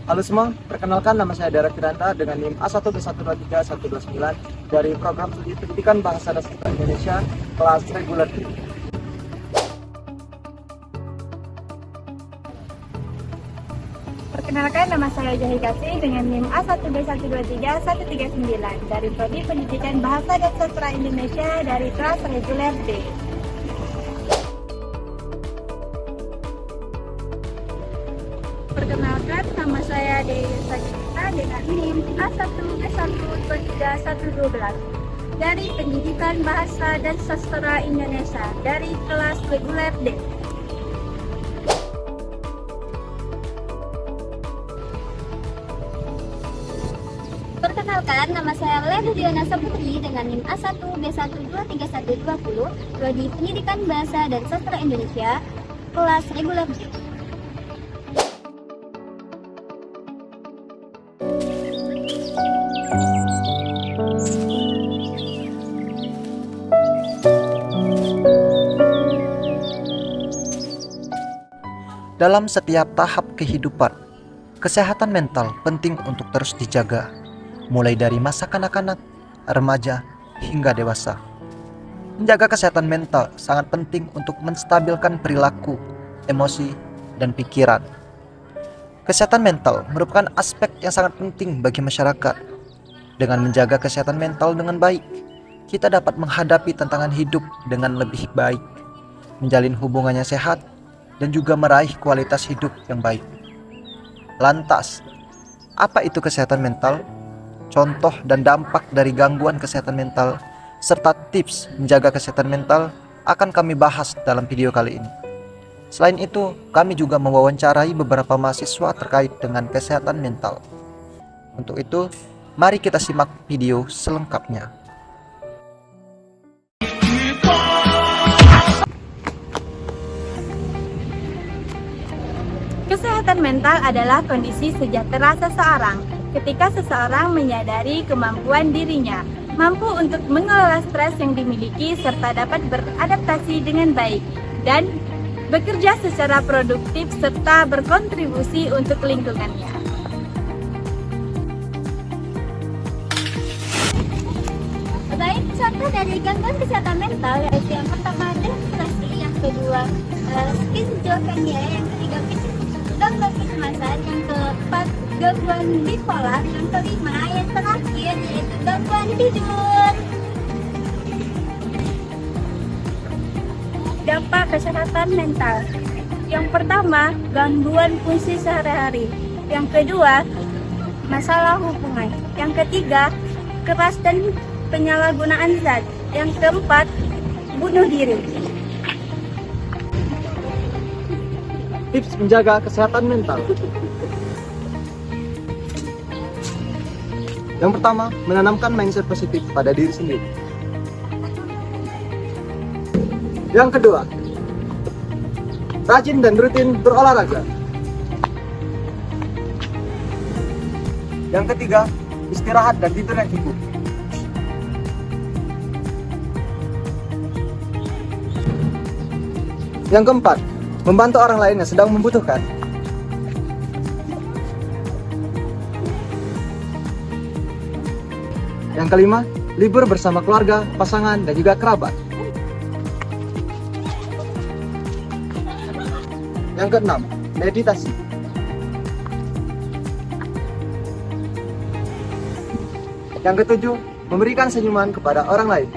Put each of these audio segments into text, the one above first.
Halo semua, perkenalkan nama saya Dara Firanda dengan NIM A1B123-129 dari Program Studi Pendidikan Bahasa dan Sastra Indonesia kelas reguler. Perkenalkan, nama saya Jahi Kasih dengan NIM A1B123-139 dari Prodi Pendidikan Bahasa dan Sastra Indonesia dari kelas reguler D. Perkenalkan, nama saya Dewi Sajita dengan NIM A1B123-112 dari Pendidikan Bahasa dan Sastra Indonesia dari kelas reguler D. Perkenalkan, nama saya Leda Diana Saputri dengan NIM A1B123-120, Prodi Pendidikan Bahasa dan Sastra Indonesia, kelas reguler D. Dalam setiap tahap kehidupan, kesehatan mental penting untuk terus dijaga, mulai dari masa kanak-kanak, remaja, hingga dewasa. Menjaga kesehatan mental sangat penting untuk menstabilkan perilaku, emosi, dan pikiran. Kesehatan mental merupakan aspek yang sangat penting bagi masyarakat. Dengan menjaga kesehatan mental dengan baik, kita dapat menghadapi tantangan hidup dengan lebih baik, menjalin hubungan yang sehat, dan juga meraih kualitas hidup yang baik. Lantas, apa itu kesehatan mental? Contoh dan dampak dari gangguan kesehatan mental, serta tips menjaga kesehatan mental akan kami bahas dalam video kali ini. Selain itu, kami juga mewawancarai beberapa mahasiswa terkait dengan kesehatan mental. Untuk itu, mari kita simak video selengkapnya. Kesehatan mental adalah kondisi sejahtera seseorang ketika seseorang menyadari kemampuan dirinya, mampu untuk mengelola stres yang dimiliki serta dapat beradaptasi dengan baik dan bekerja secara produktif serta berkontribusi untuk lingkungannya. Baik, contoh dari gangguan kesehatan mental yaitu yang pertama depresi, yang kedua skizofrenia, yang ketiga gangguan kecemasan, yang keempat gangguan bipolar, yang kelima yang terakhir yaitu gangguan tidur. Dampak kesehatan mental. Yang pertama, gangguan fungsi sehari-hari. Yang kedua, masalah hubungan. Yang ketiga, keras dan penyalahgunaan zat. Yang keempat, bunuh diri. Tips menjaga kesehatan mental. Yang pertama, menanamkan mindset positif pada diri sendiri. Yang kedua, rajin dan rutin berolahraga. Yang ketiga, istirahat dan tidur yang cukup. Yang keempat, membantu orang lain yang sedang membutuhkan. Yang kelima, libur bersama keluarga, pasangan, dan juga kerabat. Yang keenam, meditasi. Yang ketujuh, memberikan senyuman kepada orang lain.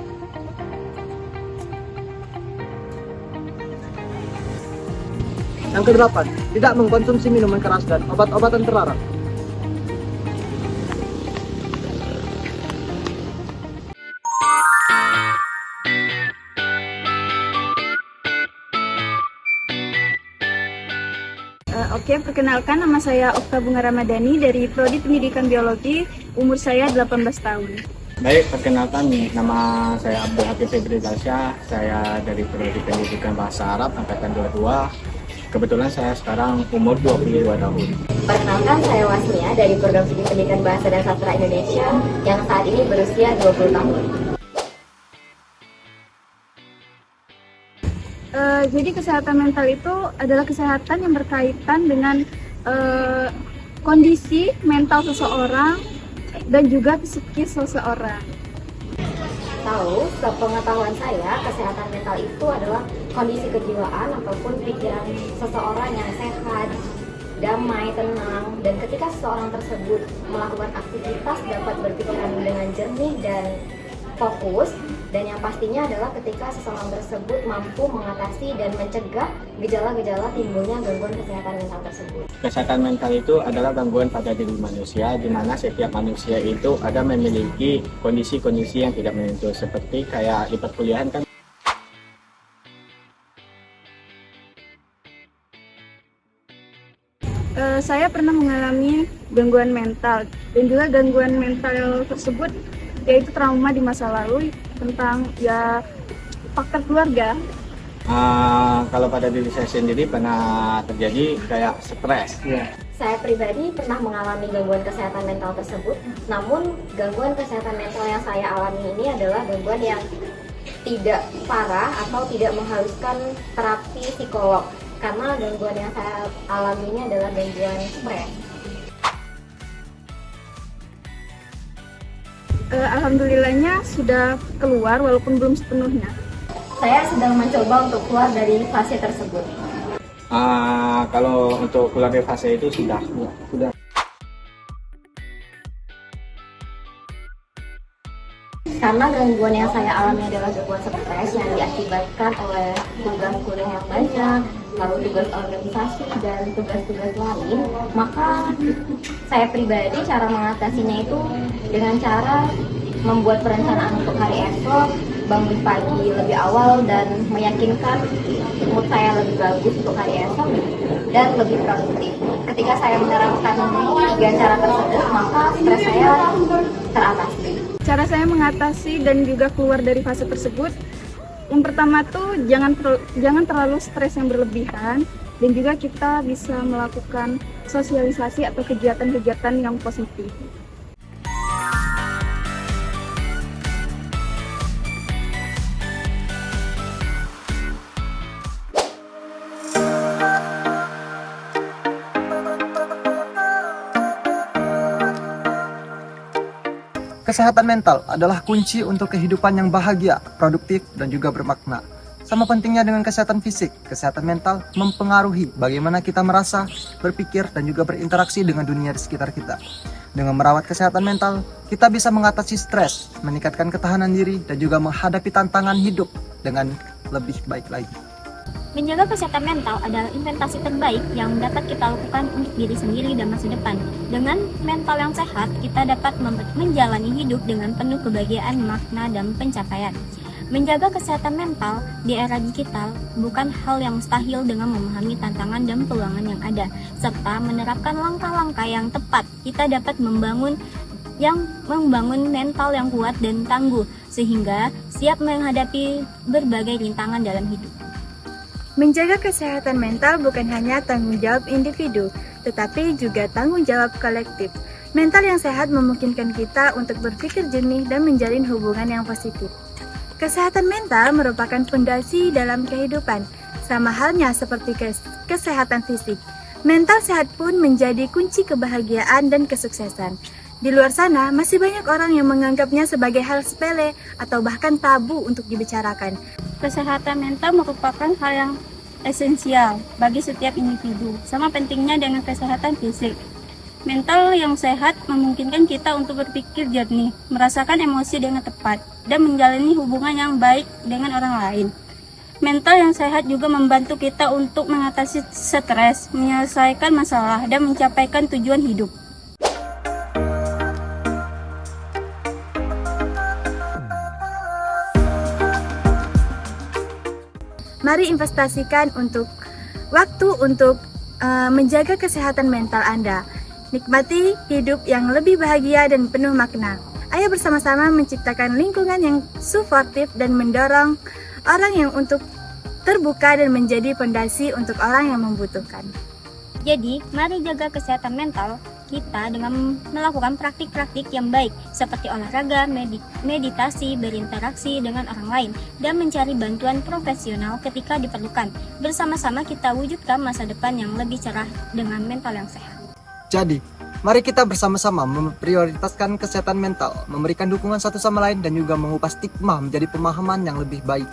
Yang kedelapan, tidak mengkonsumsi minuman keras dan obat-obatan terlarang. Oke, perkenalkan, nama saya Okta Bunga Ramadhani dari Prodi Pendidikan Biologi, umur saya 18 tahun. Baik, perkenalkan nama saya Abdul Hafiz Febri Dalsyah, saya dari Prodi Pendidikan Bahasa Arab angkatan 22. Kebetulan saya sekarang umur 22 tahun. Perkenalkan, saya Wasmia dari Program Studi Pendidikan Bahasa dan Sastra Indonesia yang saat ini berusia 20 tahun. Jadi kesehatan mental itu adalah kesehatan yang berkaitan dengan kondisi mental seseorang dan juga psikis seseorang. Tahu, sepengetahuan saya, kesehatan mental itu adalah kondisi kejiwaan ataupun pikiran seseorang yang sehat, damai, tenang, dan ketika seseorang tersebut melakukan aktivitas dapat berpikiran dengan jernih dan fokus, dan yang pastinya adalah ketika seseorang tersebut mampu mengatasi dan mencegah gejala-gejala timbulnya gangguan kesehatan mental tersebut. Kesehatan mental itu adalah gangguan pada diri manusia, di mana setiap manusia itu ada memiliki kondisi-kondisi yang tidak menentu, seperti kayak di perkuliahan kan. Saya pernah mengalami gangguan mental, dan juga gangguan mental tersebut yaitu trauma di masa lalu tentang faktor keluarga. Kalau pada diri saya sendiri pernah terjadi kayak stres. Saya pribadi pernah mengalami gangguan kesehatan mental tersebut, namun gangguan kesehatan mental yang saya alami ini adalah gangguan yang tidak parah atau tidak mengharuskan terapi psikolog, karena gangguan yang saya alami ini adalah gangguan stres. Alhamdulillahnya sudah keluar walaupun belum sepenuhnya. Saya sedang mencoba untuk keluar dari fase tersebut. Kalau untuk keluar dari fase itu sudah. Karena gangguan yang saya alami adalah gangguan stres yang diakibatkan oleh tugas kuliah yang banyak, lalu tugas organisasi dan tugas-tugas lain, maka saya pribadi cara mengatasinya itu dengan cara membuat perencanaan untuk hari esok, bangun pagi lebih awal dan meyakinkan mood saya lebih bagus untuk hari esok dan lebih produktif. Ketika saya menerapkan 3 cara tersebut, maka stres saya teratasi. Cara saya mengatasi dan juga keluar dari fase tersebut, yang pertama tuh jangan terlalu stres yang berlebihan, dan juga kita bisa melakukan sosialisasi atau kegiatan-kegiatan yang positif. Kesehatan mental adalah kunci untuk kehidupan yang bahagia, produktif, dan juga bermakna. Sama pentingnya dengan kesehatan fisik, kesehatan mental mempengaruhi bagaimana kita merasa, berpikir, dan juga berinteraksi dengan dunia di sekitar kita. Dengan merawat kesehatan mental, kita bisa mengatasi stres, meningkatkan ketahanan diri, dan juga menghadapi tantangan hidup dengan lebih baik lagi. Menjaga kesehatan mental adalah investasi terbaik yang dapat kita lakukan untuk diri sendiri dan masa depan. Dengan mental yang sehat, kita dapat menjalani hidup dengan penuh kebahagiaan, makna, dan pencapaian. Menjaga kesehatan mental di era digital bukan hal yang mustahil dengan memahami tantangan dan peluang yang ada, serta menerapkan langkah-langkah yang tepat. Kita dapat membangun mental yang kuat dan tangguh, sehingga siap menghadapi berbagai rintangan dalam hidup. Menjaga kesehatan mental bukan hanya tanggung jawab individu, tetapi juga tanggung jawab kolektif. Mental yang sehat memungkinkan kita untuk berpikir jernih dan menjalin hubungan yang positif. Kesehatan mental merupakan fondasi dalam kehidupan, sama halnya seperti kesehatan fisik. Mental sehat pun menjadi kunci kebahagiaan dan kesuksesan. Di luar sana, masih banyak orang yang menganggapnya sebagai hal sepele atau bahkan tabu untuk dibicarakan. Kesehatan mental merupakan hal yang esensial bagi setiap individu, sama pentingnya dengan kesehatan fisik. Mental yang sehat memungkinkan kita untuk berpikir jernih, merasakan emosi dengan tepat, dan menjalani hubungan yang baik dengan orang lain. Mental yang sehat juga membantu kita untuk mengatasi stres, menyelesaikan masalah, dan mencapaikan tujuan hidup. Mari investasikan waktu untuk menjaga kesehatan mental Anda. Nikmati hidup yang lebih bahagia dan penuh makna. Ayo bersama-sama menciptakan lingkungan yang suportif dan mendorong orang yang untuk terbuka dan menjadi fondasi untuk orang yang membutuhkan. Jadi, mari jaga kesehatan mental kita dengan melakukan praktik-praktik yang baik seperti olahraga, meditasi, berinteraksi dengan orang lain, dan mencari bantuan profesional ketika diperlukan. Bersama-sama kita wujudkan masa depan yang lebih cerah dengan mental yang sehat. Jadi, mari kita bersama-sama memprioritaskan kesehatan mental, memberikan dukungan satu sama lain, dan juga mengubah stigma menjadi pemahaman yang lebih baik.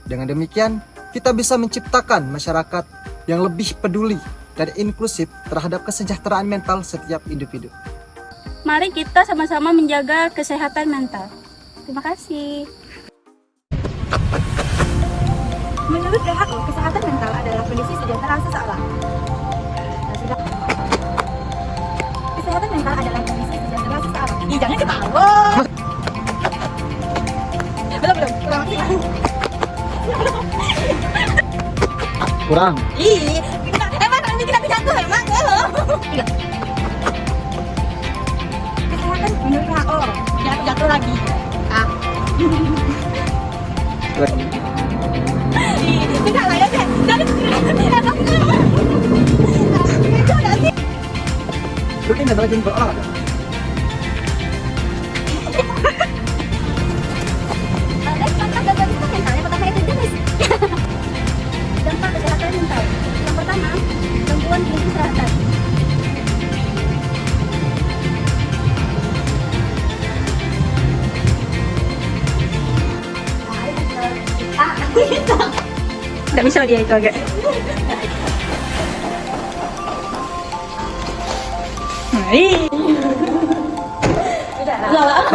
Dengan demikian, kita bisa menciptakan masyarakat yang lebih peduli dan inklusif terhadap kesejahteraan mental setiap individu. Mari kita sama-sama menjaga kesehatan mental. Terima kasih. Menurut WHO, kesehatan mental adalah kondisi sejahtera seseorang. Kesehatan mental adalah kondisi sejahtera seseorang. Ih, jangan ketawa. Belum. Kurang. Ih, emang ini kita jatuh emang. Kesehatan menurut WHO. Jatuh lagi. Tidak lah ya, Rutin dan rajin berolahraga. Dampak kesehatan mental yang pertama itu jenis. Dampak kesehatan mental. Yang pertama, gangguan di kesehatan. Tidak bisa dia itu agak. Sudah lah.